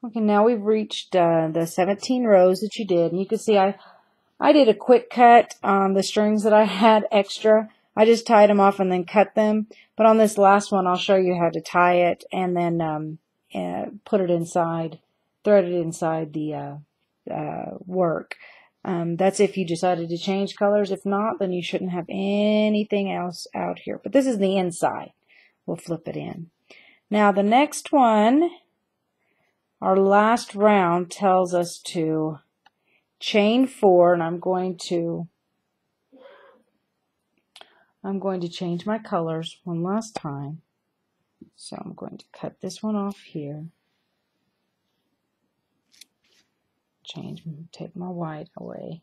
Okay, now we've reached the 17 rows that you did, and you can see I did a quick cut on the strings that I had extra. I just tied them off and then cut them. But on this last one, I'll show you how to tie it and then put it inside, thread it inside the work. That's if you decided to change colors. If not, then you shouldn't have anything else out here. But this is the inside. We'll flip it in. Now the next one, our last round, tells us to chain 4, and I'm going to change my colors one last time. So I'm going to cut this one off here. Take my white away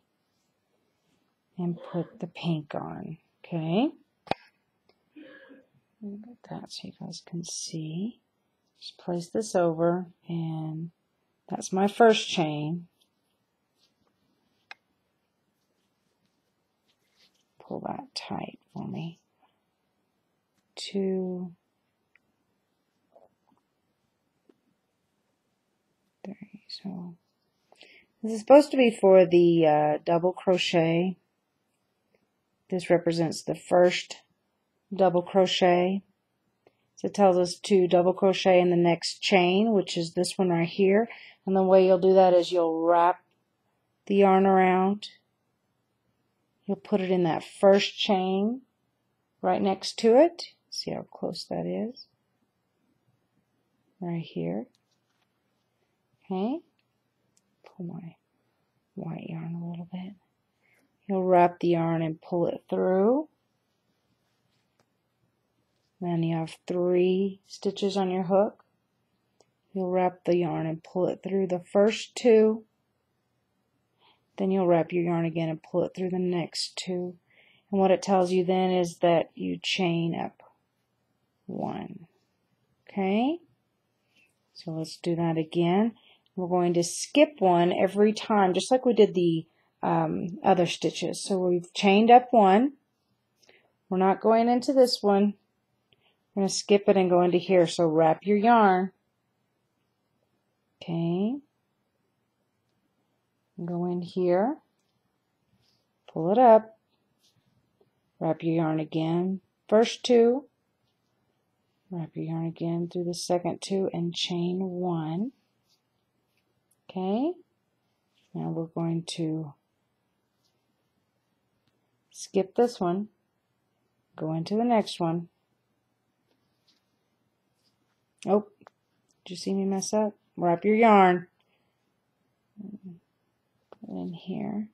and put the pink on. Okay. Look at that so you guys can see. Just place this over, and that's my first chain. Pull that tight for me. 2, 3. So this is supposed to be for the double crochet. This represents the first double crochet. So it tells us to double crochet in the next chain, which is this one right here. And the way you'll do that is you'll wrap the yarn around. You'll put it in that first chain right next to it. See how close that is? Right here. Okay. Pull my white yarn a little bit. You'll wrap the yarn and pull it through. Then you have 3 stitches on your hook. You'll wrap the yarn and pull it through the first 2. Then you'll wrap your yarn again and pull it through the next 2. And what it tells you then is that you chain up 1. Okay? So let's do that again. We're going to skip 1 every time, just like we did the other stitches. So we've chained up 1. We're not going into this one. We're going to skip it and go into here. So wrap your yarn. Okay. Go in here. Pull it up. Wrap your yarn again. First 2. Wrap your yarn again through the second 2 and chain 1. Okay. Now we're going to skip this one. Go into the next one. Oh, did you see me mess up? Wrap your yarn. Put it in here.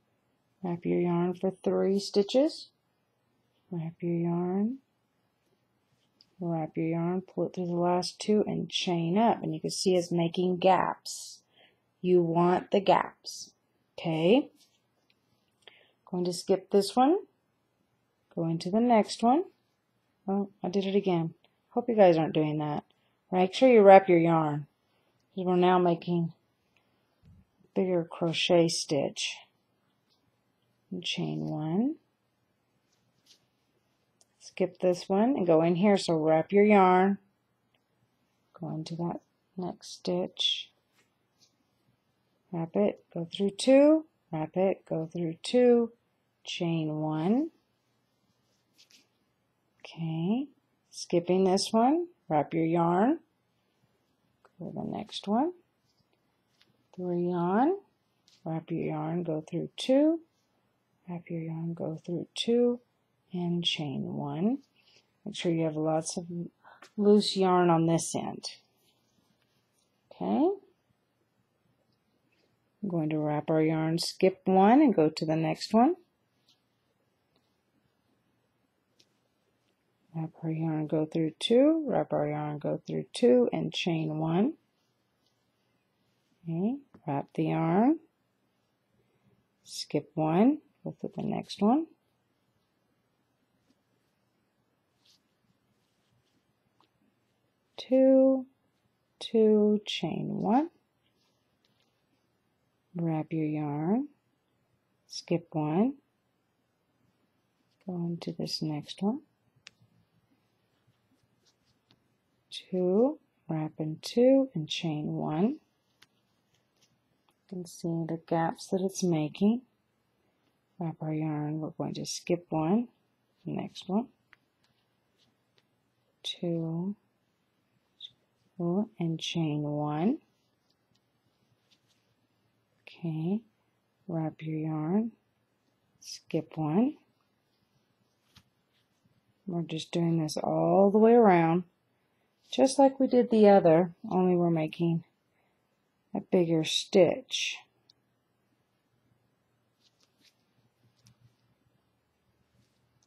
Wrap your yarn for 3 stitches. Wrap your yarn. Wrap your yarn, pull it through the last 2 and chain up. And you can see it's making gaps. You want the gaps. Okay. Going to skip this one. Go into the next one. Oh, I did it again. Hope you guys aren't doing that. Make sure you wrap your yarn, because we're now making a bigger crochet stitch. And chain 1. Skip this one and go in here. So wrap your yarn. Go into that next stitch. Wrap it, go through 2. Wrap it, go through 2. Chain 1. Okay. Skipping this one. Wrap your yarn. Go to the next one. 3 on. Wrap your yarn, go through 2. Wrap your yarn, go through 2. And chain 1. Make sure you have lots of loose yarn on this end. Okay. I'm going to wrap our yarn, skip 1 and go to the next one. Wrap our yarn, go through 2, wrap our yarn, go through 2 and chain 1. Okay. Wrap the yarn, skip 1, go to the next one. Two, 2, chain 1. Wrap your yarn, skip 1, go into this next one. 2, wrap in 2 and chain 1. You can see the gaps that it's making. Wrap our yarn. We're going to skip one. Next one. 2, and chain 1. Okay. Wrap your yarn. Skip one. We're just doing this all the way around, just like we did the other, only we're making a bigger stitch.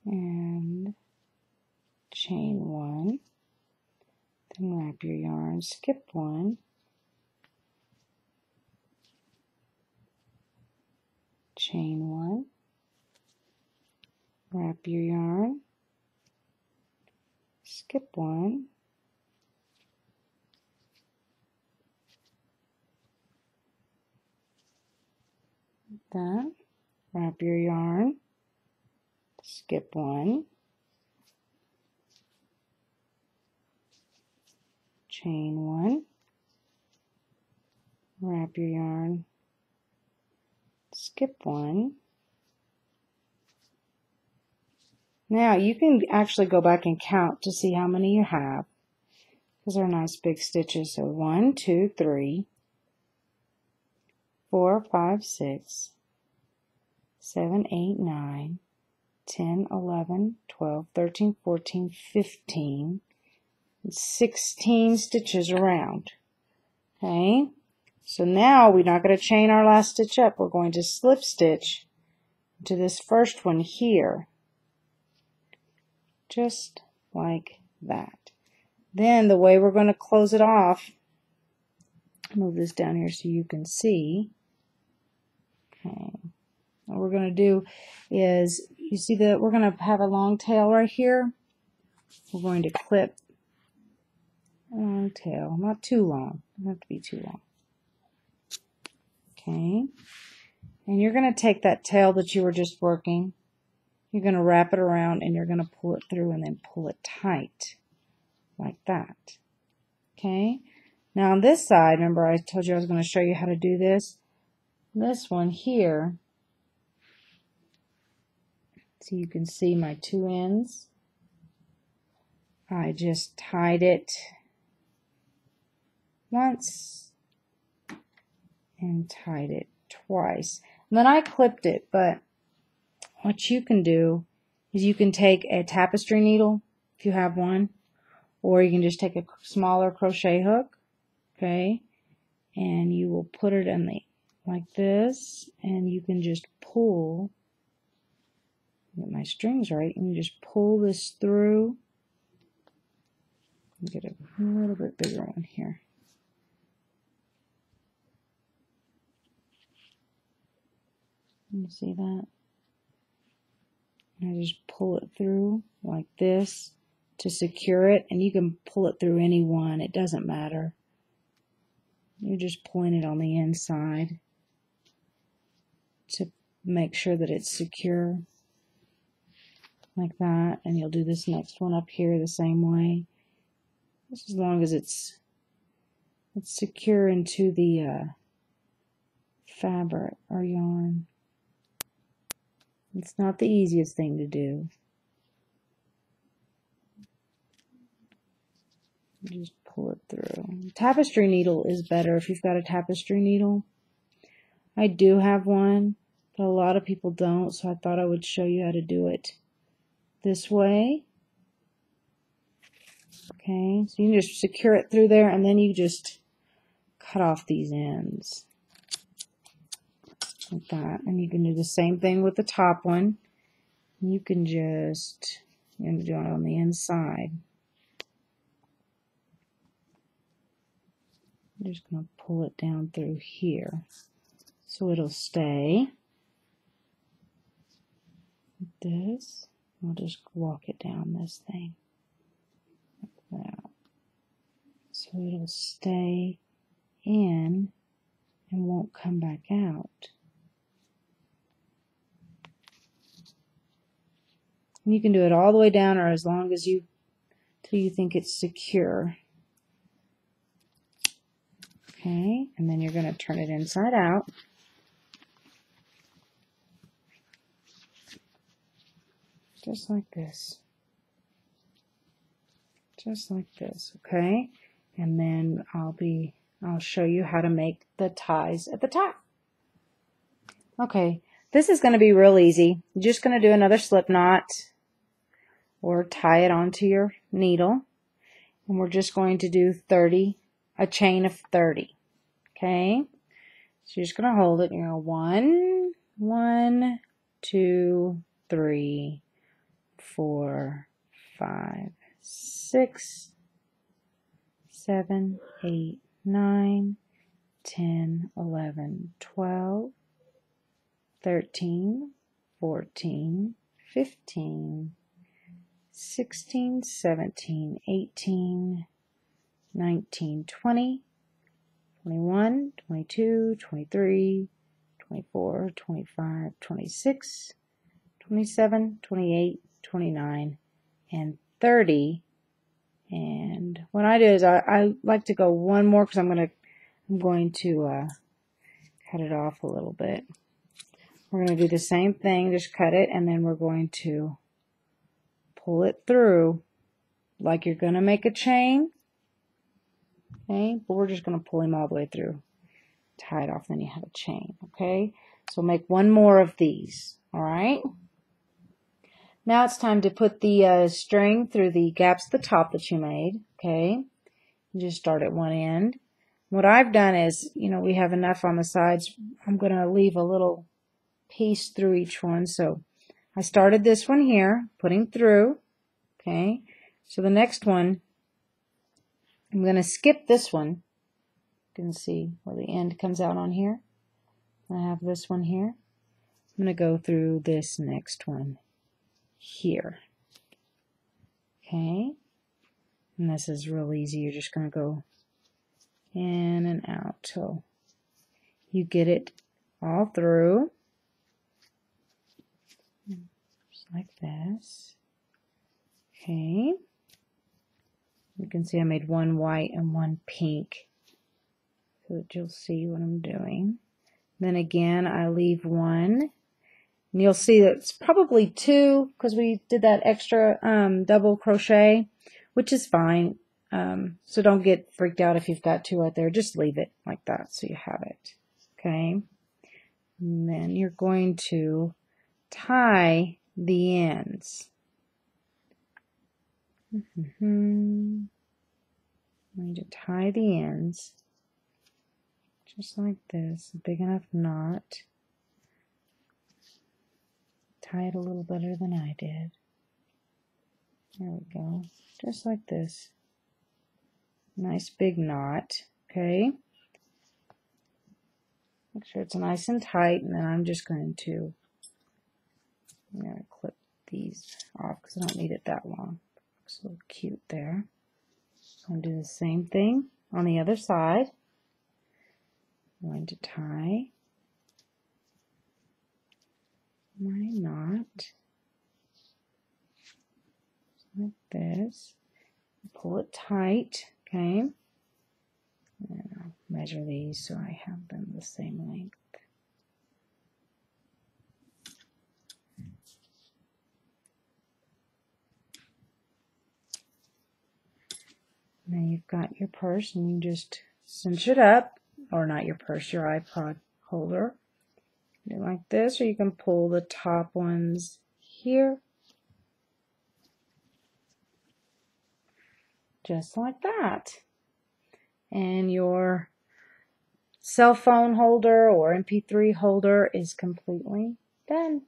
And chain 1, then wrap your yarn, skip 1, chain 1, wrap your yarn, skip 1, that, wrap your yarn, skip 1, chain 1, wrap your yarn, skip 1. Now you can actually go back and count to see how many you have, because they're nice big stitches. So 1, 2, 3, 4, 5, 6, 7, 8, 9, 10, 11, 12, 13, 14, 15, 16 stitches around. Okay, so now we're not going to chain our last stitch up. We're going to slip stitch to this first one here, just like that. Then the way we're going to close it off, move this down here so you can see. Okay, what we're going to do is, you see that we're going to have a long tail right here. We're going to clip a long tail, not too long, doesn't have to be too long. Okay, and you're going to take that tail that you were just working, you're going to wrap it around and you're going to pull it through and then pull it tight like that. Okay, now on this side, remember I told you I was going to show you how to do this. This one here, so you can see my 2 ends. I just tied it once and tied it twice. And then I clipped it, but what you can do is you can take a tapestry needle, if you have one, or you can just take a smaller crochet hook, okay, and you will put it in the, like this, and you can just pull, get my strings right, and you just pull this through. Get a little bit bigger one here. You see that? And I just pull it through like this to secure it, and you can pull it through any one, it doesn't matter. You're just pulling it on the inside to make sure that it's secure like that, and you'll do this next one up here the same way. Just as long as it's secure into the fabric or yarn. It's not the easiest thing to do. Just pull it through. Tapestry needle is better if you've got a tapestry needle. I do have one, but a lot of people don't, so I thought I would show you how to do it this way. Okay, so you can just secure it through there, and then you just cut off these ends like that. And you can do the same thing with the top one. You can just, you're going to do it on the inside. I'm just going to pull it down through here so it'll stay like this. I'll just walk it down this thing like that, so it'll stay in and won't come back out. And you can do it all the way down, or as long as you, till you think it's secure. Okay, and then you're going to turn it inside out. Just like this. Just like this, okay? And then I'll show you how to make the ties at the top. Okay, this is going to be real easy. You're just going to do another slip knot or tie it onto your needle. And we're just going to do 30, a chain of 30. Okay? So you're just going to hold it. You're going 1, 2, 3, 4, 5, 6, 7, 8, 9, 10, 11, 12, 13, 14, 15, 16, 17, 18, 19, 20, 21, 22, 23, 24, 25, 26, 27, 28, 29, and 30. And what I do is I like to go one more because I'm going to cut it off a little bit. We're going to do the same thing, just cut it, and then we're going to pull it through like you're going to make a chain. Okay, but we're just going to pull him all the way through. Tie it off, then you have a chain. Okay, so make one more of these. All right. Now it's time to put the string through the gaps at the top that you made. Okay, you just start at one end. What I've done is, we have enough on the sides. I'm going to leave a little piece through each one. So I started this one here, putting through. Okay, so the next one, I'm going to skip this one. You can see where the end comes out on here. I have this one here. I'm going to go through this next one here. Okay, and this is real easy. You're just going to go in and out till you get it all through. Just like this. Okay. You can see I made one white and one pink so that you'll see what I'm doing. Then again, I leave one. And you'll see that it's probably 2 because we did that extra double crochet, which is fine. So don't get freaked out if you've got 2 right there. Just leave it like that so you have it. Okay. And then you're going to tie the ends. I'm going to tie the ends just like this, a big enough knot. Tie it a little better than I did. There we go, just like this. Nice big knot, okay? Make sure it's nice and tight, and then I'm going to clip these off because I don't need it that long. Looks so cute there. I'm going to do the same thing on the other side. I'm going to tie my knot like this. Pull it tight, okay? And I'll measure these so I have them the same length. Now you've got your purse, and you just cinch it up, or not your purse, your iPod holder. Do it like this, or you can pull the top ones here, just like that. And your cell phone holder or MP3 holder is completely done.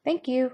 Thank you.